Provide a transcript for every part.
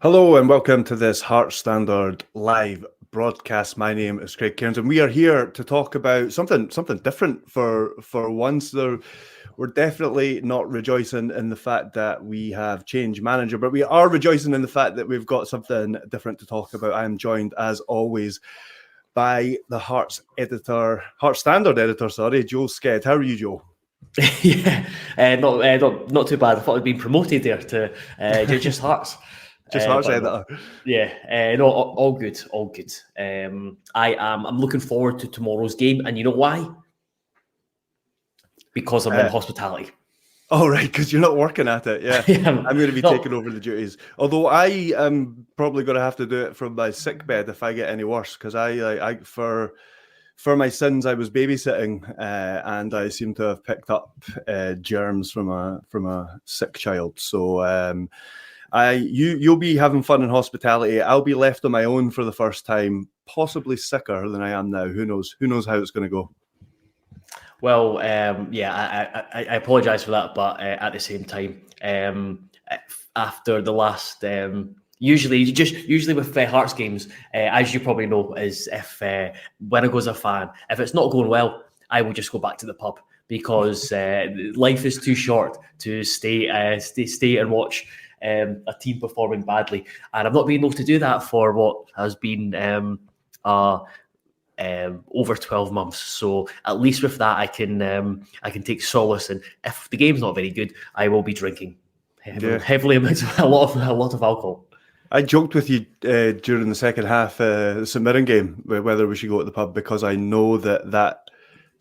Hello and welcome to this Heart Standard live broadcast. My name is Craig Cairns and we are here to talk about something different for once. We're definitely not rejoicing in the fact that we have changed manager, but we are rejoicing in the fact that we've got something different to talk about. I am joined as always by the Heart Standard editor, Joe Sked. How are you, Joe? Yeah, not too bad. I thought I'd been promoted there to just Hearts. Just Hearts editor. No, all good. I'm looking forward to tomorrow's game, and you know why? Because I'm in hospitality. Oh, right, because you're not working at it, yeah. I'm going to be taking over the duties. Although I am probably going to have to do it from my sick bed if I get any worse, because I for my sins I was babysitting and I seem to have picked up germs from a sick child. So you'll be having fun in hospitality. I'll be left on my own for the first time, possibly sicker than I am now. Who knows how it's going to go. Well, I apologise for that, but at the same time, after the last, usually with Hearts games, as you probably know, is if when I go as a fan, if it's not going well, I will just go back to the pub because life is too short to stay and watch a team performing badly, and I've not been able to do that for what has been over 12 months. So at least with that, I can take solace. And if the game's not very good, I will be drinking heavily amounts of a lot of alcohol. I joked with you during the second half, the St Mirren game, whether we should go to the pub, because I know that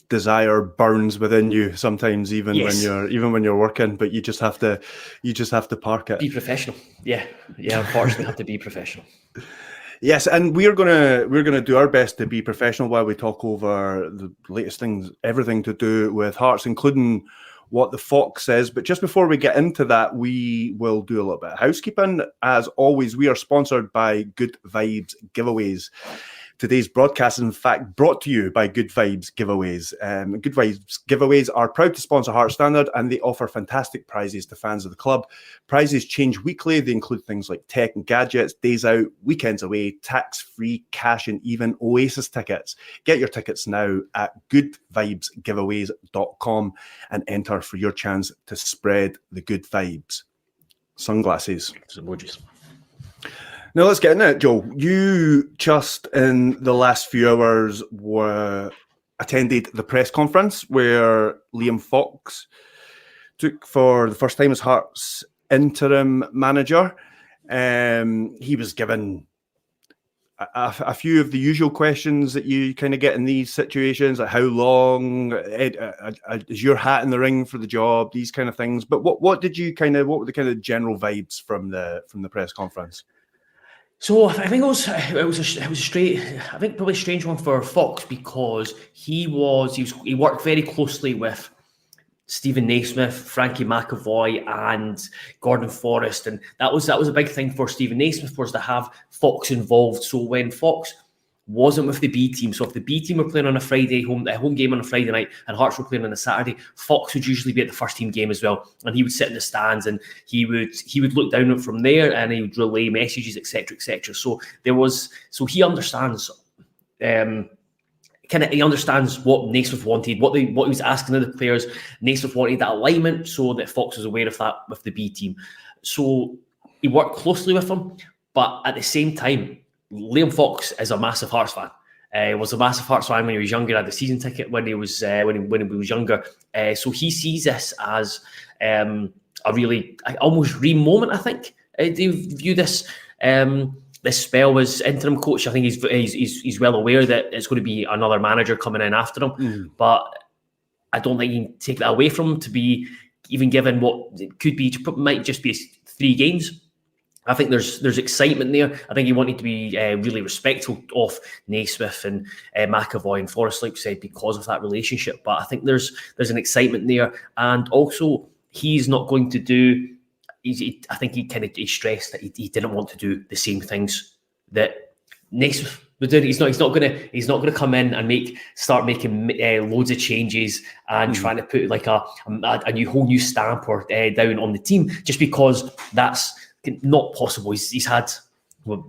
desire burns within you sometimes, even when you're working. But you just have to park it. Be professional. Yeah. Unfortunately, have to be professional. Yes, and we're gonna do our best to be professional while we talk over the latest things, everything to do with Hearts, including what the Fox says. But just before we get into that, we will do a little bit of housekeeping. As always, we are sponsored by Good Vibes Giveaways. Today's broadcast is in fact brought to you by Good Vibes Giveaways. Good Vibes Giveaways are proud to sponsor Heart Standard, and they offer fantastic prizes to fans of the club. Prizes change weekly. They include things like tech and gadgets, days out, weekends away, tax-free cash, and even OASIS tickets. Get your tickets now at goodvibesgiveaways.com and enter for your chance to spread the good vibes. Sunglasses. Emojis. Now let's get into it, Joe. You just in the last few hours attended the press conference where Liam Fox took for the first time as Hearts interim manager. He was given a few of the usual questions that you kind of get in these situations, like how long is your hat in the ring for the job, these kind of things. But what were the kind of general vibes from the press conference? So I think it was a strange one for Fox because he worked very closely with Stephen Naismith, Frankie McAvoy, and Gordon Forrest, and that was a big thing for Stephen Naismith, was to have Fox involved. So when Fox wasn't with the B team, so if the B team were playing on a home game on a Friday night and Hearts were playing on a Saturday, Fox would usually be at the first team game as well, and he would sit in the stands and he would look down from there and he would relay messages, etc. So he understands he understands what Naismith wanted, what he was asking of the players. Naismith wanted that alignment so that Fox was aware of that with the B team. So he worked closely with them, but at the same time, Liam Fox is a massive Hearts fan. He was a massive Hearts fan when he was younger. Had the season ticket when he was younger. So he sees this as a really almost dream moment. I think they view this spell as interim coach. I think he's well aware that it's going to be another manager coming in after him. But I don't think you can take that away from him to be even given what it could be. Might just be 3 games. I think there's excitement there. I think he wanted to be really respectful of Naismith and McAvoy and Forrest, like you said, because of that relationship. But I think there's an excitement there, and also he's not going to do. I think he stressed that he didn't want to do the same things that Naismith was doing. He's not going to come in and start making loads of changes and trying to put like a whole new stamp or down on the team just because that's not possible. He's had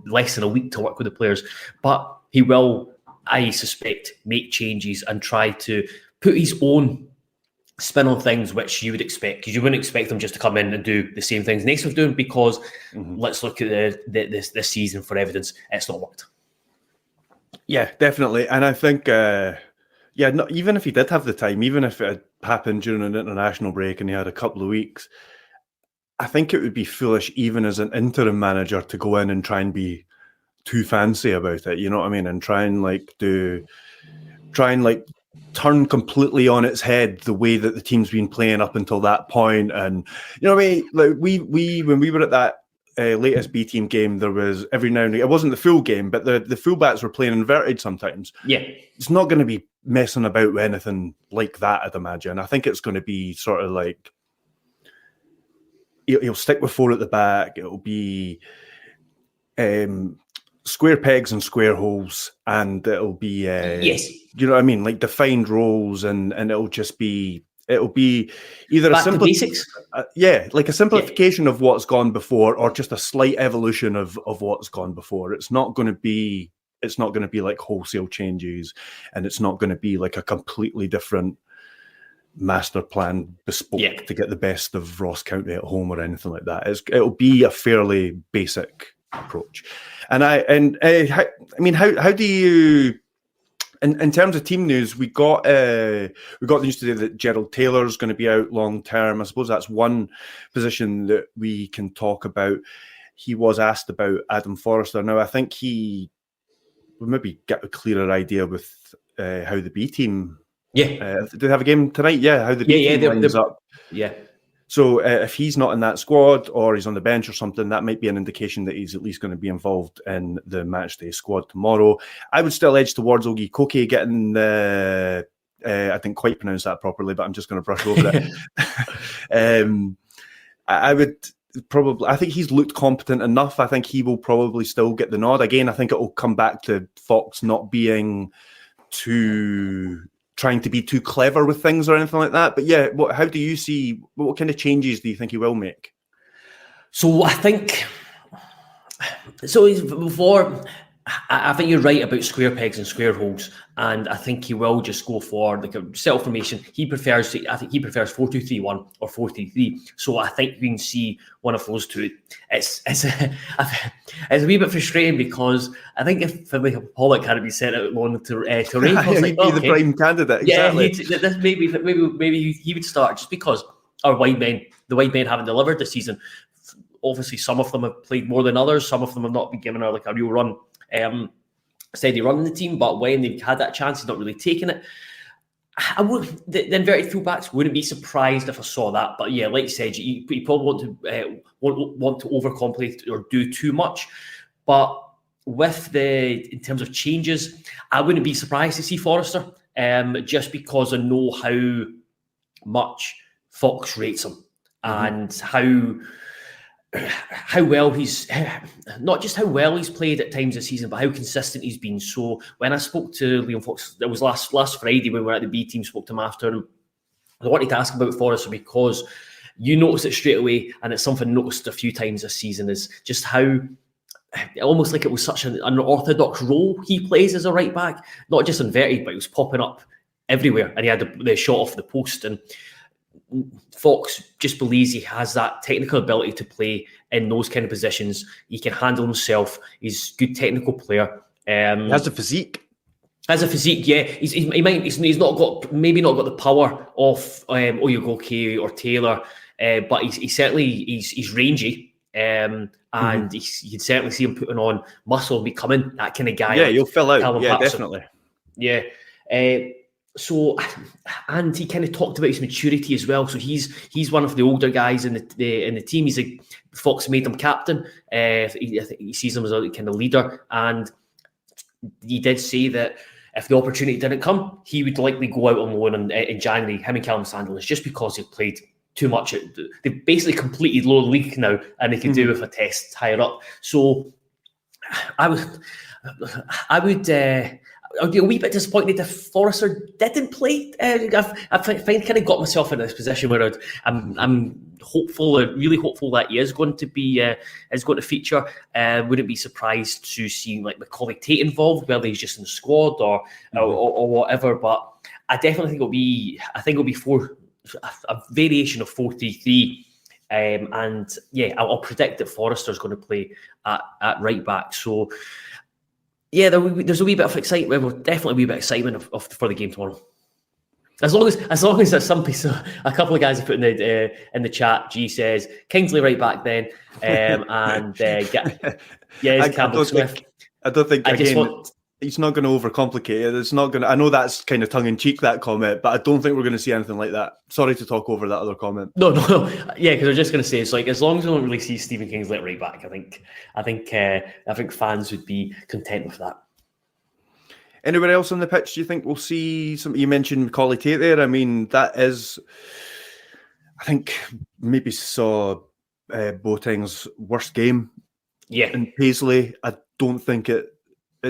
less than a week to work with the players, but he will, I suspect, make changes and try to put his own spin on things, which you would expect, because you wouldn't expect them just to come in and do the same things Naismith's doing, because let's look at this season for evidence. It's not worked. Yeah, definitely. And I think, even if he did have the time, even if it had happened during an international break and he had a couple of weeks, I think it would be foolish, even as an interim manager, to go in and try and be too fancy about it. You know what I mean? And try and turn completely on its head the way that the team's been playing up until that point. And you know what I mean? Like we when we were at that latest B team game, there was every now and again, it wasn't the full game, but the fullbacks were playing inverted sometimes. Yeah, it's not going to be messing about with anything like that, I'd imagine. I think it's going to be sort of like he'll stick with 4 at the back. It'll be square pegs and square holes, and it'll be yes, you know what I mean, like defined roles, and it'll be either back a simple basics, like a simplification of what's gone before, or just a slight evolution of what's gone before. It's not going to be like wholesale changes, and it's not going to be like a completely different master plan bespoke to get the best of Ross County at home or anything like that. It'll be a fairly basic approach. And how do you, in terms of team news, we got the news today that Gerald Taylor is going to be out long term. I suppose that's one position that we can talk about. He was asked about Adam Forrester. Now, I think he will maybe get a clearer idea with how the B team. Do they have a game tonight? Yeah, how the B team lines up. Yeah. So if he's not in that squad, or he's on the bench or something, that might be an indication that he's at least going to be involved in the matchday squad tomorrow. I would still edge towards Ogie Koke getting the. I didn't quite pronounce that properly, but I'm just going to brush over it. I would probably. I think he's looked competent enough. I think he will probably still get the nod. Again, I think it will come back to Fox not being trying to be too clever with things or anything like that. But yeah, how do you see, what kind of changes do you think he will make? So I think you're right about square pegs and square holes, and I think he will just go for like a set formation. I think he prefers 4-2-3-1 or 4-3-3. So I think we can see one of those two. It's a wee bit frustrating, because I think if Pollock had to be sent out loan to Rafe, he'd be the prime candidate. Exactly. Yeah, maybe he would start, just because the wide men haven't delivered this season. Obviously, some of them have played more than others. Some of them have not been given a real run. Steady run in the team, but when they've had that chance, he's not really taken it. The inverted fullbacks, wouldn't be surprised if I saw that. But yeah, like you said, you probably want to overcomplicate or do too much. But in terms of changes, I wouldn't be surprised to see Forrester, just because I know how much Fox rates him, and how well he's, not just how well he's played at times this season, but how consistent he's been. So when I spoke to Liam Fox, it was last Friday when we were at the B team, spoke to him after, and I wanted to ask about Forrester, because you noticed it straight away, and it's something noticed a few times this season, is just how almost like it was such an unorthodox role he plays as a right back, not just inverted, but he was popping up everywhere, and he had the shot off the post. And Fox just believes he has that technical ability to play in those kind of positions. He can handle himself. He's a good technical player. He has a physique. Yeah. He's not got the power of Oyegoke or Taylor, but he's certainly he's rangy. And you can certainly see him putting on muscle and becoming that kind of guy. Yeah, you'll fill out. Callum Yeah, Paterson. definitely. Yeah. So, and he kind of talked about his maturity as well. So he's one of the older guys in the team. Fox made him captain. I think he sees him as a kind of leader, and he did say that if the opportunity didn't come, he would likely go out on loan in January. Him and Callum Sanders, just because they've played too much. They've basically completed lower league now, and they can do with a test higher up. So I would. I'll be a wee bit disappointed if Forrester didn't play. I've kind of got myself in this position where I'm hopeful, really hopeful that he is going to feature. Wouldn't be surprised to see like Macaulay Tate involved, whether he's just in the squad or whatever. But I definitely think it'll be a variation of 4-3-3. And yeah, I'll predict that Forrester's going to play at right back. So yeah, there's a wee bit of excitement. Well, definitely a wee bit of excitement for the game tomorrow. As long as there's some piece of, a couple of guys have put in the chat. G says Kingsley right back then, Campbell Smith. I don't think he's not going to overcomplicate it. It's not going to. I know that's kind of tongue in cheek, that comment, but I don't think we're going to see anything like that. Sorry to talk over that other comment. No. Yeah, because I was just going to say, it's like as long as we don't really see Stephen Kingsley right back, I think fans would be content with that. Anywhere else on the pitch do you think we'll see some? You mentioned Macaulay Tate there. I mean, that is, I think maybe saw Boateng's worst game. Yeah, in Paisley. I don't think it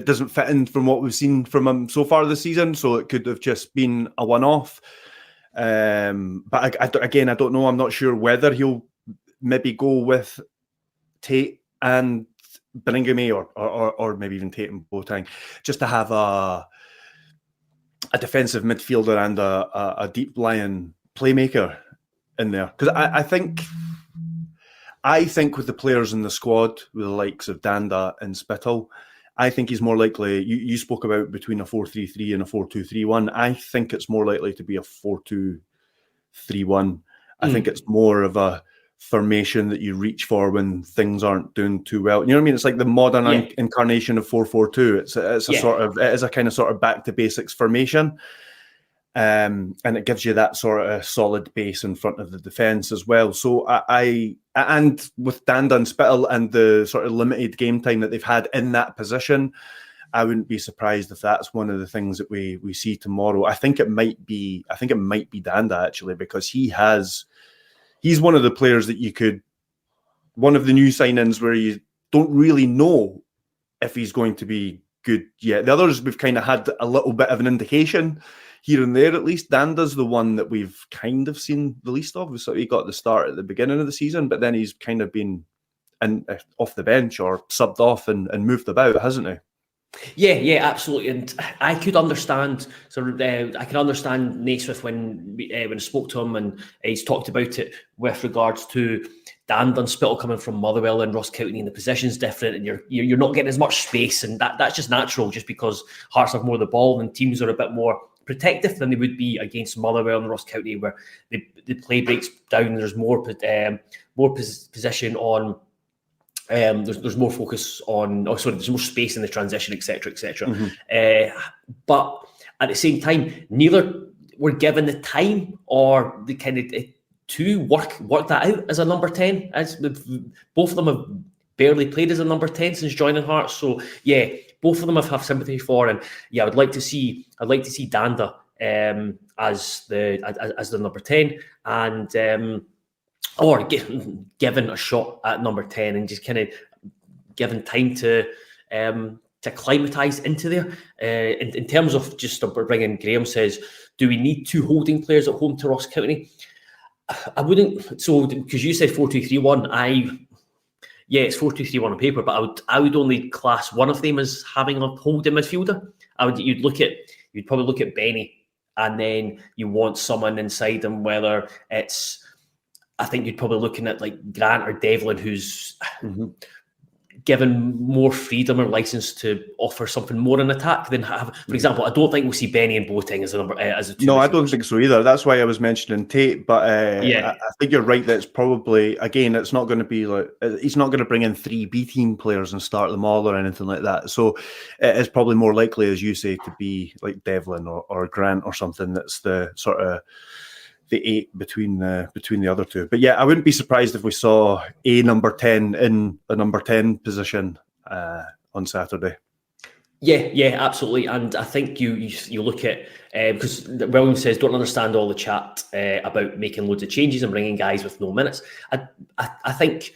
doesn't fit in from what we've seen from him so far this season. So it could have just been a one-off. But I don't know. I'm not sure whether he'll maybe go with Tate and Bellingham or maybe even Tate and Boateng, just to have a defensive midfielder and a deep lying playmaker in there. Because I think with the players in the squad, with the likes of Danda and Spittle, I think he's more likely. You spoke about between a 4-3-3 and a 4-2-3-1. I think it's more likely to be a 4-2-3-1. I think it's more of a formation that you reach for when things aren't doing too well. You know what I mean? It's like the modern incarnation of 4-4-2. It is a kind of sort of back to basics formation. And it gives you that sort of solid base in front of the defence as well. So and with Danda and Spittle and the sort of limited game time that they've had in that position, I wouldn't be surprised if that's one of the things that we see tomorrow. I think it might be Danda actually, because he's one of the players that one of the new signings where you don't really know if he's going to be good yet. The others we've kind of had a little bit of an indication here and there, at least. Danda's the one that we've kind of seen the least of. So he got the start at the beginning of the season, but then he's kind of been off the bench or subbed off and moved about, hasn't he? Yeah, absolutely. And I could understand. I can understand Naismith when I spoke to him, and he's talked about it with regards to Danda and Spittle coming from Motherwell and Ross County, and the position's different, and you're not getting as much space, and that's just natural, just because Hearts have more of the ball and teams are a bit more protective than they would be against Motherwell and Ross County, where the play breaks down. There's more position on. There's more focus on. There's more space in the transition, etc., etc. But at the same time, neither were given the time or the kind of to work that out as a number 10. As both of them have barely played as a number 10 since joining Hearts. So yeah, both of them have sympathy for, and yeah, I'd like to see Danda as the number 10, and or given a shot at number 10 and just kind of given time to acclimatise into there. In terms of just bringing, Graham says, do we need two holding players at home to Ross County? I wouldn't. So because you said 4-2-3-1, it's 4-2-3-1 on paper, but I would only class one of them as having a holding midfielder. You'd probably look at Benny, and then you want someone inside him, whether it's, I think you'd probably looking at like Grant or Devlin, who's given more freedom or license to offer something more in attack than have. For example, I don't think we'll see Benny and Boateng as a two. No, I don't think so either. That's why I was mentioning Tate. But I think you're right that it's probably, again, it's not going to be like, he's not going to bring in 3 B team players and start them all or anything like that. So it is probably more likely, as you say, to be like Devlin or Grant or something that's the sort of the 8 between the other two. But yeah, I wouldn't be surprised if we saw a number 10 in a number 10 position on Saturday. Yeah, absolutely. And I think you look at, because William says, don't understand all the chat about making loads of changes and bringing guys with no minutes. I don't think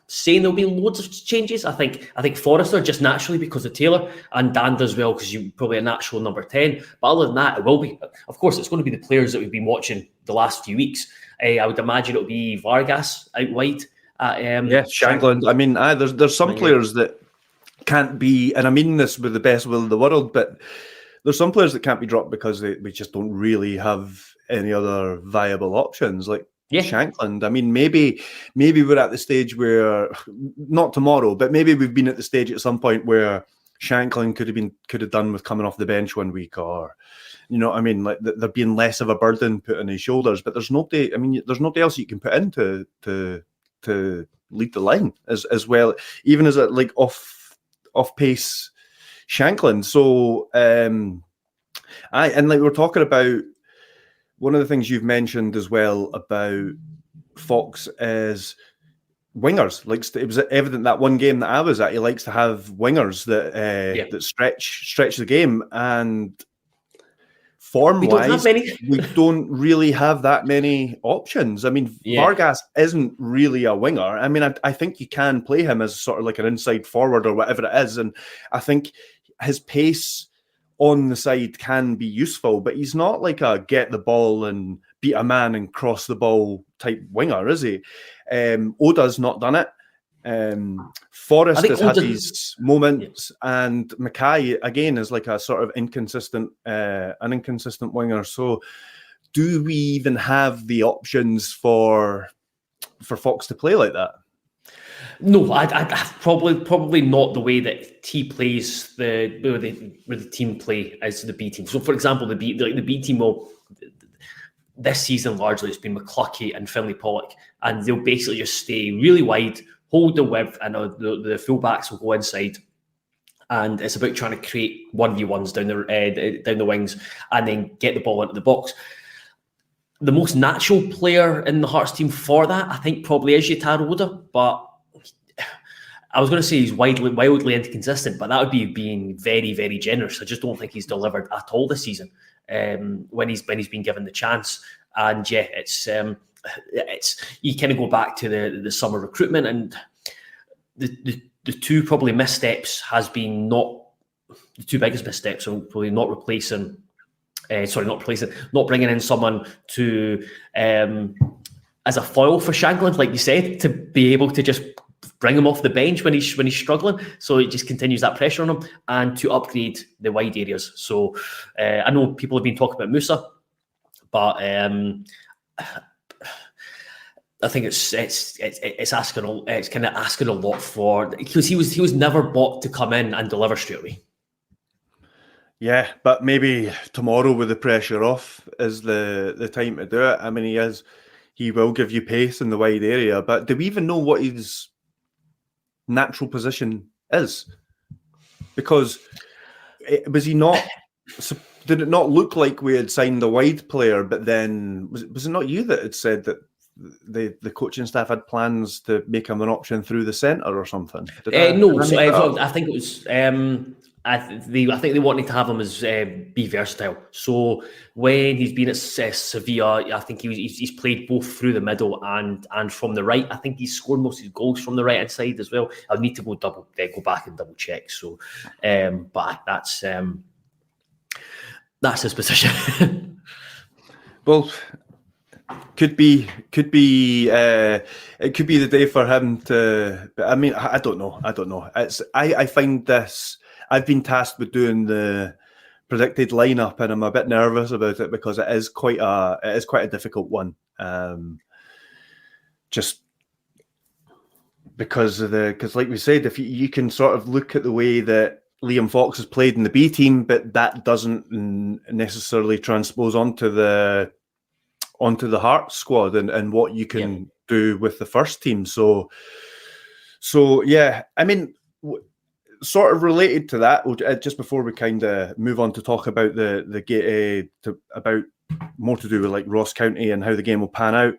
saying there'll be loads of changes. I think Forrester just naturally because of Taylor, and Dan does well because you're probably a natural number 10. But other than that, it will be. Of course, it's going to be the players that we've been watching the last few weeks. I would imagine it'll be Vargas out wide. Shankland. I mean, there's some players that can't be, and I mean this with the best will in the world, but there's some players that can't be dropped because we just don't really have any other viable options. Like Shankland. I mean, maybe we're at the stage where, not tomorrow, but maybe we've been at the stage at some point where Shankland could have done with coming off the bench 1 week, or you know what I mean, like there being less of a burden put on his shoulders. But there's nobody. I mean, there's nobody else you can put in to lead the line as well, even as a like off pace Shankland. So and like we're talking about, one of the things you've mentioned as well about Fox is wingers. It was evident that one game that I was at, he likes to have wingers that stretch the game, and form-wise, we don't really have that many options. I mean, Vargas isn't really a winger. I mean, I think you can play him as sort of like an inside forward or whatever it is, and I think his pace on the side can be useful, but he's not like a get the ball and beat a man and cross the ball type winger, is he? Oda's not done it. Forrest has had his moments, and Mackay again is like a sort of inconsistent winger. So, do we even have the options for Fox to play like that? No, I probably not the way that he plays where the team play as the B team. So, for example, the B team will. This season, largely, it's been McCluckie and Finlay Pollock, and they'll basically just stay really wide, hold the width, and the fullbacks will go inside. And it's about trying to create 1v1s down the wings and then get the ball into the box. The most natural player in the Hearts team for that, I think, probably is Yutaro Oda, but I was going to say he's wildly inconsistent, but that would be being very, very generous. I just don't think he's delivered at all this season when he's been given the chance. And it's you kind of go back to the summer recruitment, and the two probably missteps has been not the two biggest missteps are probably not bringing in someone to as a foil for Shankland, like you said, to be able to just bring him off the bench when he's struggling, so it just continues that pressure on him, and to upgrade the wide areas. So I know people have been talking about Musa, but I think it's kind of asking a lot for, because he was never bought to come in and deliver straight away. Yeah, but maybe tomorrow with the pressure off is the time to do it. I mean, he will give you pace in the wide area, but do we even know what his natural position is? Because was he not? Did it not look like we had signed a wide player? But then was it not you that had said that the coaching staff had plans to make him an option through the centre or something? No, I think it was. I think they wanted to have him as be versatile. So when he's been at Sevilla, I think he's played both through the middle and from the right. I think he's scored most of his goals from the right hand side as well. I'll need to go back and double check. So, but that's his position. Well, could be it could be the day for him to. I mean, I don't know. I find this. I've been tasked with doing the predicted lineup, and I'm a bit nervous about it because it is quite a difficult one. Just because like we said, if you can sort of look at the way that Liam Fox has played in the B team, but that doesn't necessarily transpose onto the Hearts squad and what you can do with the first team. So yeah, I mean. Sort of related to that, just before we kind of move on to talk about about more to do with like Ross County and how the game will pan out.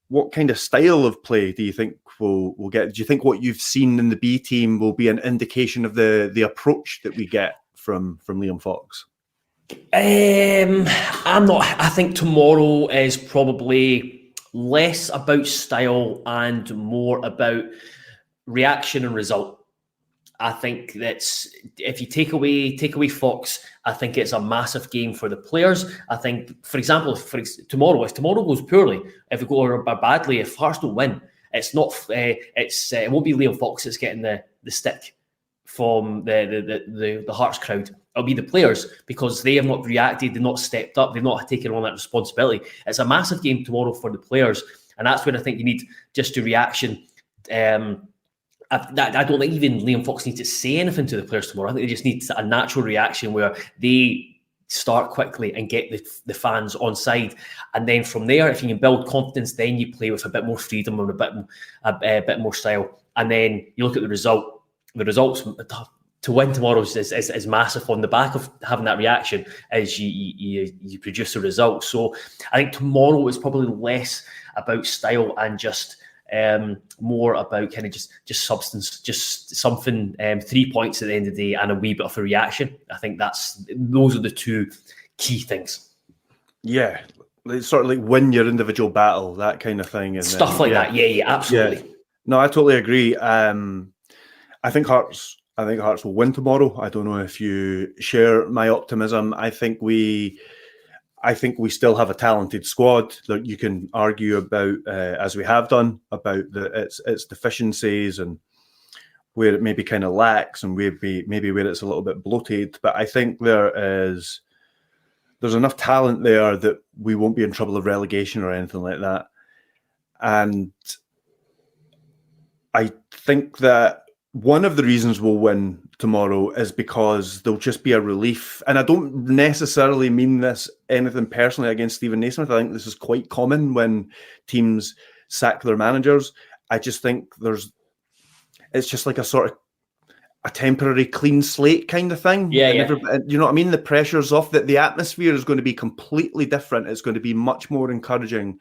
What kind of style of play do you think we'll get? Do you think what you've seen in the B team will be an indication of the approach that we get from Liam Fox? I'm not. I think tomorrow is probably less about style and more about reaction and result. I think that's, if you take away Fox, I think it's a massive game for the players. I think, for example, if tomorrow goes poorly, if we go badly, if Hearts don't win, it's not. It won't be Liam Fox that's getting the stick from the Hearts crowd. It'll be the players, because they have not reacted, they've not stepped up, they've not taken on that responsibility. It's a massive game tomorrow for the players, and that's where I think you need just a reaction. I don't think even Liam Fox needs to say anything to the players tomorrow. I think they just need a natural reaction where they start quickly and get the fans on side, and then from there, if you can build confidence, then you play with a bit more freedom and a bit more style, and then you look at the result. The results to win tomorrow is massive on the back of having that reaction as you produce a result. So I think tomorrow is probably less about style and just more about kind of just substance, just something, 3 points at the end of the day and a wee bit of a reaction. I think those are the two key things. Yeah, it's sort of like win your individual battle, that kind of thing. And stuff like that. Yeah, absolutely. Yeah. No, I totally agree. I think Hearts will win tomorrow. I don't know if you share my optimism. I think we still have a talented squad that you can argue about, as we have done, about its deficiencies and where it maybe kind of lacks and maybe where it's a little bit bloated. But I think there's enough talent there that we won't be in trouble of relegation or anything like that. And I think that one of the reasons we'll win tomorrow is because there'll just be a relief. And I don't necessarily mean this anything personally against Stephen Naismith. I think this is quite common when teams sack their managers. I just think it's just like a sort of a temporary clean slate kind of thing. Yeah. You know what I mean? The pressure's off, that the atmosphere is going to be completely different. It's going to be much more encouraging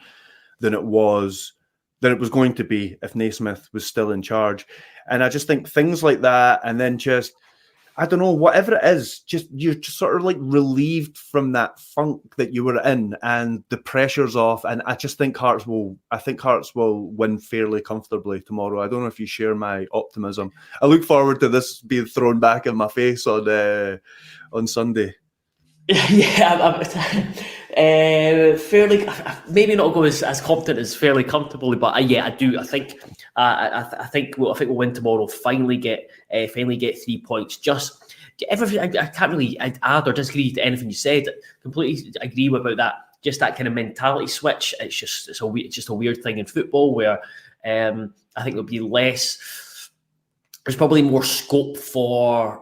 than it was going to be if Naismith was still in charge. And I just think things like that, and then just, I don't know, whatever it is, you're just sort of like relieved from that funk that you were in, and the pressure's off. And I just think Hearts will win fairly comfortably tomorrow. I don't know if you share my optimism. I look forward to this being thrown back in my face on Sunday. Yeah, fairly, maybe not go as confident as fairly comfortably, but yeah, I do. I think we'll win tomorrow. Finally get 3 points. Just everything. I can't really add or disagree to anything you said. Completely agree about that. Just that kind of mentality switch. It's just a weird thing in football where I think there'll be less. There's probably more scope for.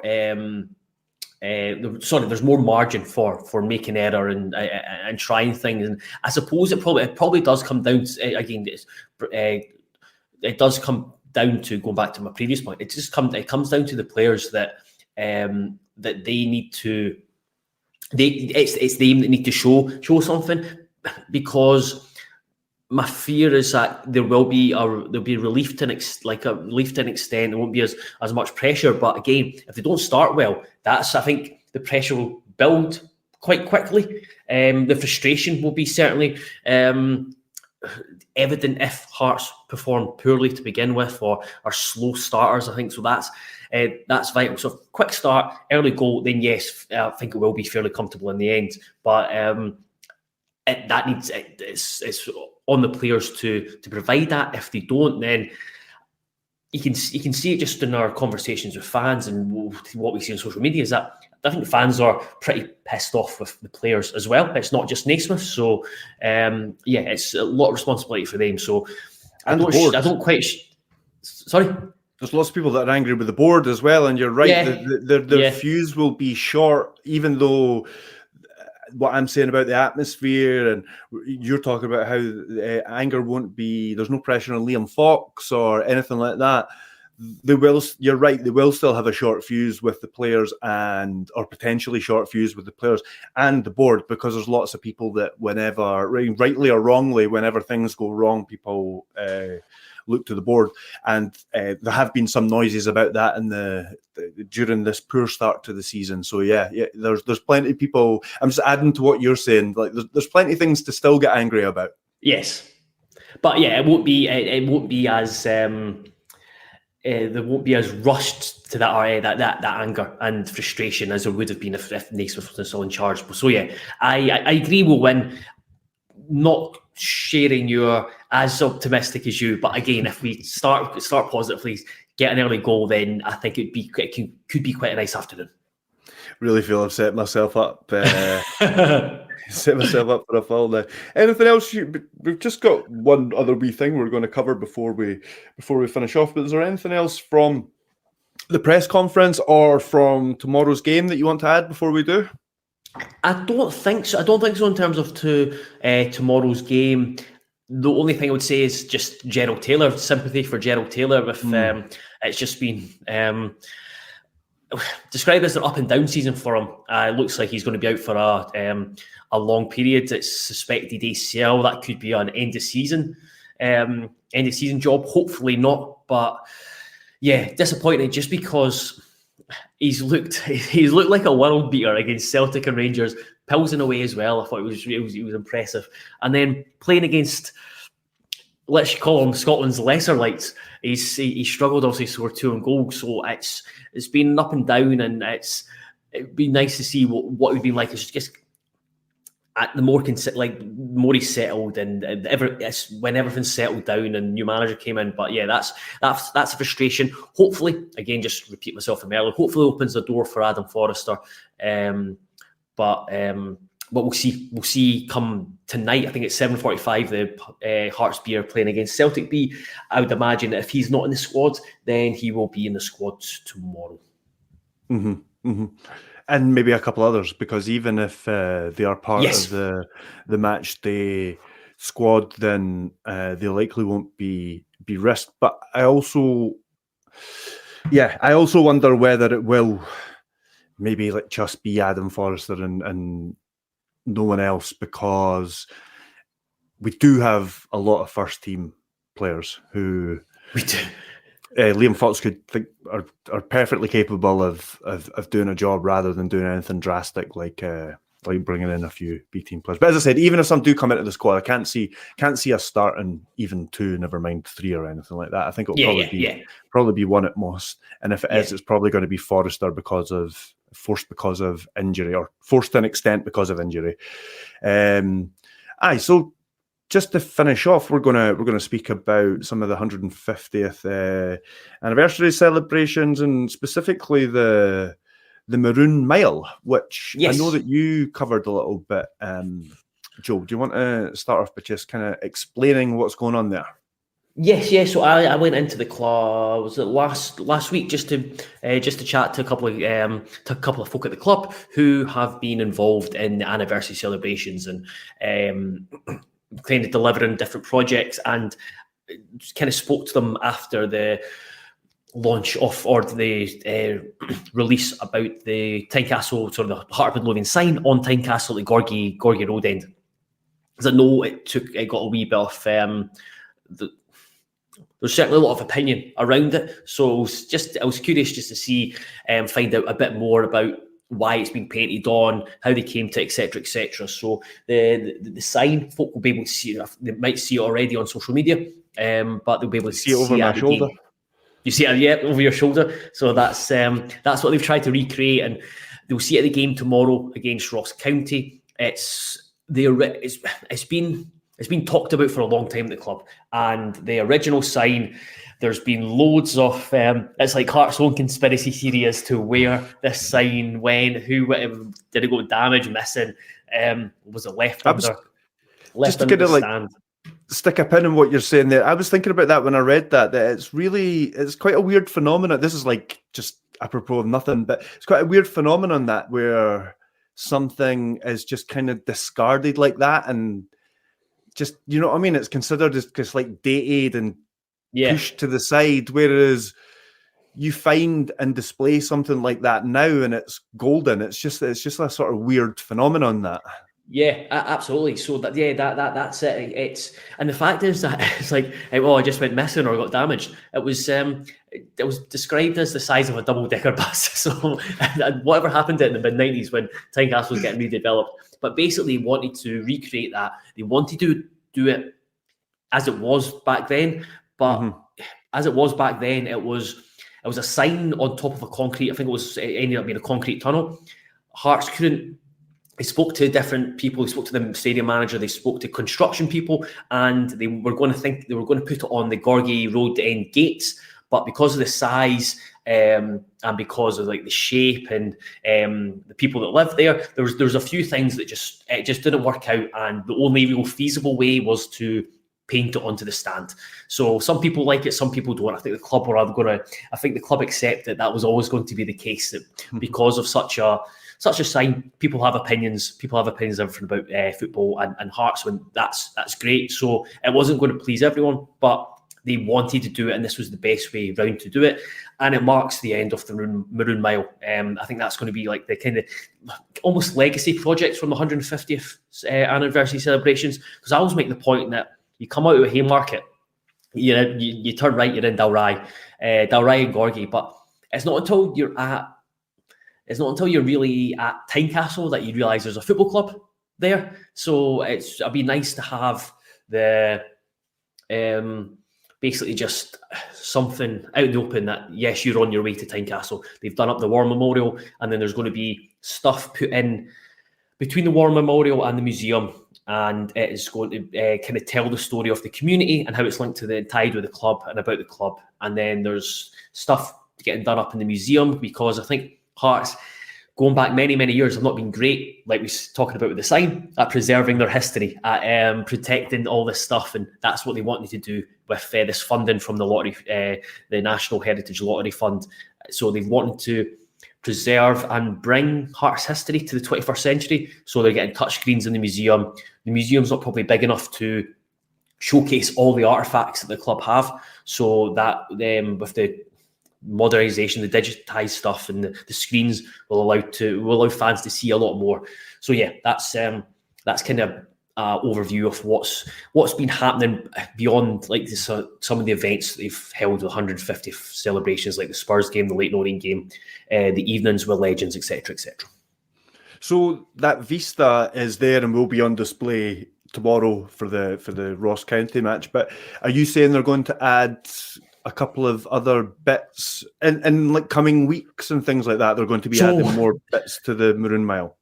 There's more margin for making error and trying things, and I suppose it probably does come down to, again, it does come down to, going back to my previous point, it comes down to the players that they need to, it's them that need to show something, because my fear is that there'll be relief to an extent. There won't be as much pressure. But again, if they don't start well, I think the pressure will build quite quickly. The frustration will be certainly evident if Hearts perform poorly to begin with, or are slow starters. I think so. That's vital. So quick start, early goal, then yes, I think it will be fairly comfortable in the end. But it's on the players to provide that. If they don't, then you can see it just in our conversations with fans and what we see on social media, is that I think the fans are pretty pissed off with the players as well. It's not just Naismith. So it's a lot of responsibility for them. So I don't quite. Sorry? There's lots of people that are angry with the board as well, and you're right. Yeah. Their fuse will be short, even though what I'm saying about the atmosphere, and you're talking about how anger won't be, there's no pressure on Liam Fox or anything like that. You're right, they will still have a short fuse with the players, or potentially short fuse with the players and the board, because there's lots of people that whenever, rightly or wrongly, whenever things go wrong, people look to the board, and there have been some noises about that during this poor start to the season. So yeah, there's plenty of people. I'm just adding to what you're saying. Like there's plenty of things to still get angry about. Yes, But yeah, it won't be as there won't be as rushed to that anger and frustration as there would have been if Naismith was still in charge. So yeah, I agree we'll win. Not sharing you're as optimistic as you, but again, if we start positively, get an early goal, then I think it could be quite a nice afternoon. Really feel I've set myself up. Set myself up for a fall now. Anything else? We've just got one other wee thing we're going to cover before we finish off. But is there anything else from the press conference or from tomorrow's game that you want to add before we do? I don't think so. I don't think so in terms of tomorrow's game. The only thing I would say is just Gerald Taylor, sympathy for Gerald Taylor. With it's just been described as an up and down season for him. It looks like he's going to be out for a long period. It's suspected ACL. That could be an end of season job. Hopefully not. But yeah, disappointing just because he's looked like a world beater against Celtic and Rangers, Pilsen away as well. I thought it was impressive. And then playing against, let's call them Scotland's lesser lights, he struggled, obviously scored 2 own goals. So it's been up and down, and it'd be nice to see what it would be like. It's just at the more he's settled, and it's when everything's settled down and new manager came in. But yeah, that's a frustration. Hopefully, again, just repeat myself from earlier, hopefully opens the door for Adam Forrester. But we'll see. We'll see come tonight. I think it's 7:45. The Hearts B are playing against Celtic B. I would imagine that if he's not in the squad, then he will be in the squad tomorrow. Mm-hmm. Mm-hmm. And maybe a couple others, because even if they are part of the match day squad, then they likely won't be risked. But I also wonder whether it will maybe just be Adam Forrester and no one else, because we do have a lot of first team players who we do. Liam Fox are perfectly capable of doing a job rather than doing anything drastic like bringing in a few B team players. But as I said, even if some do come into the squad, I can't see us starting even 2, never mind 3 or anything like that. I think it'll probably be 1 at most. And if it is, it's probably going to be Forrester forced because of injury, or forced to an extent because of injury. So just to finish off, we're gonna speak about some of the 150th anniversary celebrations, and specifically the Maroon Mile, which I know that you covered a little bit. Joe, do you want to start off by just kind of explaining what's going on there? Yes. So I went into the club. Was it last week just to chat to a couple of folk at the club who have been involved in the anniversary celebrations and kind of delivering different projects, and kind of spoke to them after the launch of, or the release about the Tynecastle, sort of the Heart of Midlothian sign on Tynecastle at Gorgie Road end. Because I know it got a wee bit of there's certainly a lot of opinion around it. So I was curious just to see find out a bit more about why it's been painted on, how they came to, etc., etc. So the sign, folk will be able to see it. They might see it already on social media, but they'll be able to see it over my shoulder. You see it, over your shoulder. So that's what they've tried to recreate, and they'll see it at the game tomorrow against Ross County. It's been talked about for a long time at the club, and the original sign, there's been loads of it's like Hearts' own conspiracy theory as to where this sign went, who did it go damage, missing, was it left under the stand? Stick a pin in what you're saying there. I was thinking about that when I read that it's quite a weird phenomenon. This is like just apropos of nothing, but it's quite a weird phenomenon that where something is just kind of discarded like that, and just, you know what I mean? It's considered as just like dated and pushed to the side, whereas you find and display something like that now and it's golden. It's just a sort of weird phenomenon that. Yeah, absolutely. So that's it. And the fact is that it's like, I just went missing or got damaged. It was described as the size of a double-decker bus. So whatever happened in the mid-90s when Tynecastle was getting redeveloped. But basically, they wanted to recreate that. They wanted to do it as it was back then. But as it was back then, it was a sign on top of a concrete. I think it ended up being a concrete tunnel. Hearts couldn't. They spoke to different people. They spoke to the stadium manager. They spoke to construction people, and they were going to put it on the Gorgie Road end gates. But because of the size and because of like the shape and the people that live there, there was a few things that just didn't work out. And the only real feasible way was to paint it onto the stand. So some people like it, some people don't. I think the club accept that was always going to be the case, that because of such a sign, people have opinions. People have opinions everything about football and Hearts, when that's great. So it wasn't going to please everyone, but they wanted to do it, and this was the best way round to do it. And it marks the end of the Maroon Mile. I think that's going to be like the kind of almost legacy project from the 150th anniversary celebrations. Because I always make the point that you come out of a Haymarket, you turn right, you're in Dalry and Gorgie, but it's not until you're really at Tynecastle that you realise there's a football club there. So it'd be nice to have the basically just something out in the open that, yes, you're on your way to Tynecastle. They've done up the War Memorial, and then there's going to be stuff put in between the War Memorial and the museum, and it is going to kind of tell the story of the community and how it's linked to the tied with the club and about the club. And then there's stuff getting done up in the museum, because I think Hearts, going back many, many years, have not been great, like we were talking about with the sign, at preserving their history, at protecting all this stuff. And that's what they wanted to do with this funding from the lottery, the National Heritage Lottery Fund. So they've wanted to preserve and bring Hearts history to the 21st century. So they're getting touchscreens in the museum. The museum's not probably big enough to showcase all the artifacts that the club have. So that with the modernisation, the digitised stuff, and the screens will allow fans to see a lot more. So yeah, that's kind of overview of what's been happening beyond like some of the events that they've held, the 150th celebrations, like the Spurs game, the Leyton Orient game, the evenings with legends, etc., etc. So that vista is there and will be on display tomorrow for the Ross County match. But are you saying they're going to add a couple of other bits in like coming weeks and things like that? They're going to be adding more bits to the Maroon Mile.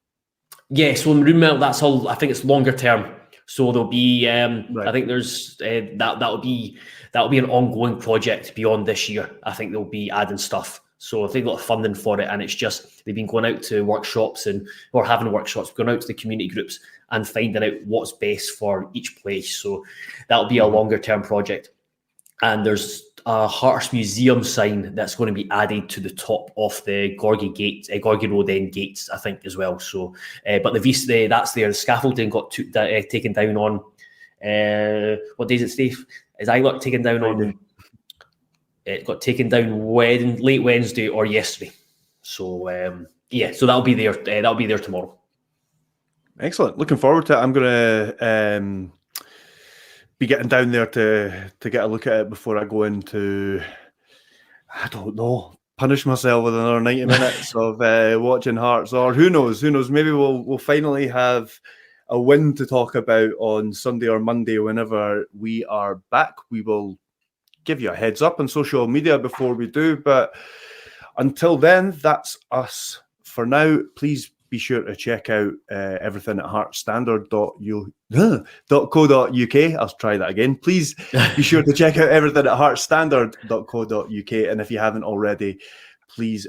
Yeah, so Maroon Mile, that's all. I think it's longer term. So there'll be, right. I think there's that'll be an ongoing project beyond this year. I think they'll be adding stuff. So I think they've got funding for it, and it's just they've been going out to workshops or having workshops, going out to the community groups and finding out what's best for each place. So that'll be a longer term project. And there's a Hearts Museum sign that's going to be added to the top of the Gorgie Road end gates, I think, as well. So, but the vista, that's there. The scaffolding got taken down on, what day is it, Steve? Is ILUC taken down on? It got taken down late Wednesday or yesterday. So, so that'll be there. That'll be there tomorrow. Excellent. Looking forward to it. I'm going to be getting down there to get a look at it before I go into, I don't know, punish myself with another 90 minutes of watching Hearts, or who knows, maybe we'll finally have a win to talk about on Sunday or Monday whenever we are back. We will give you a heads up on social media before we do, but until then, that's us for now. Please be sure to check out everything at heartstandard.co.uk. I'll try that again. Please be sure to check out everything at heartstandard.co.uk. And if you haven't already, please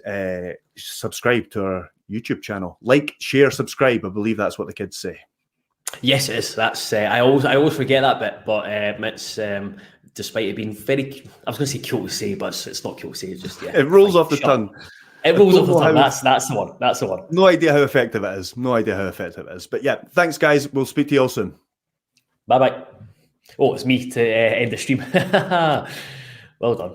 subscribe to our YouTube channel. Like, share, subscribe. I believe that's what the kids say. Yes, it is. That's I always forget that bit, but it's despite it being very, I was going to say cool to say, but it's not cool to say. It's just it rolls off the tongue. It rolls off the tongue. That's the one. That's the one. No idea how effective it is. But yeah, thanks, guys. We'll speak to you all soon. Bye bye. Oh, it's me to end the stream. Well done.